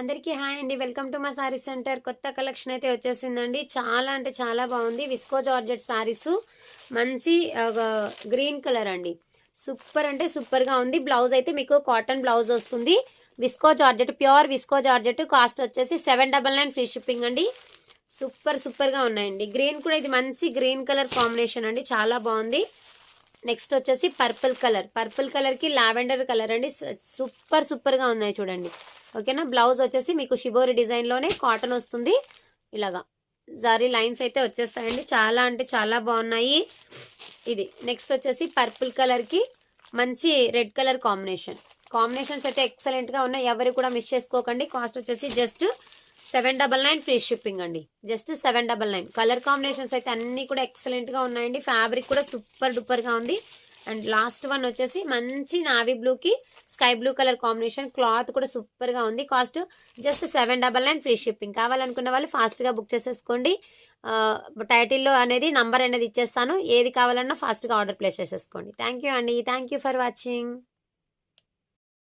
అందరికీ హాయ్ అండి. Welcome to మా సారీ సెంటర్. కొత్త కలెక్షన్ అయితే వచ్చేసిందండి. చాలా అంటే చాలా బాగుంది. విస్కో జార్జెట్ సారీస్ మంచి గ్రీన్ కలర్ అండి. సూపర్ అంటే సూపర్ గా ఉంది. బ్లౌజ్ అయితే మీకు కాటన్ బ్లౌజ్ వస్తుంది. Visco georgette, pure visco georgette. Cost వచ్చేసి 799 ఫ్రీ షిప్పింగ్ అండి. సూపర్ గా ఉన్నాయండి. గ్రీన్ కూడా ఇది మంచి గ్రీన్ కలర్ కాంబినేషన్ అండి. చాలా బాగుంది. నెక్స్ట్ వచ్చేసి పర్పుల్ కలర్ కి లావెండర్ కలర్ అండి. సూపర్ గా ఉన్నాయి చూడండి. ఓకేనా. బ్లౌజ్ వచ్చేసి మీకు షిబోరి డిజైన్ లోనే కాటన్ వస్తుంది. ఇలాగా జారీ లైన్స్ అయితే వచ్చేస్తాయండి. చాలా అంటే చాలా బాగున్నాయి. ఇది నెక్స్ట్ వచ్చేసి పర్పుల్ కలర్ కి మంచి రెడ్ కలర్ కాంబినేషన్స్ అయితే ఎక్సలెంట్ గా ఉన్నాయి. ఎవరు కూడా మిస్ చేసుకోకండి. కాస్ట్ వచ్చేసి జస్ట్ 799 ఫ్రీ షిప్పింగ్ అండి. జస్ట్ 799. కలర్ కాంబినేషన్స్ అయితే అన్ని కూడా ఎక్సలెంట్ గా ఉన్నాయండి. ఫ్యాబ్రిక్ కూడా సూపర్ గా ఉంది. అండ్ లాస్ట్ వన్ వచ్చేసి మంచి నావీ బ్లూ కి sky blue colour combination. Cloth కూడా సూపర్ గా ఉంది. Cost just 799 free shipping. కావాలనుకున్న వాళ్ళు ఫాస్ట్ గా బుక్ చేసేసుకోండి. టైటిల్లో అనేది నంబర్ అనేది ఇచ్చేస్తాను. ఏది కావాలన్నా ఫాస్ట్ గా ఆర్డర్ ప్లేస్ చేసేసుకోండి. థ్యాంక్ యూ అండి. Thank you for watching.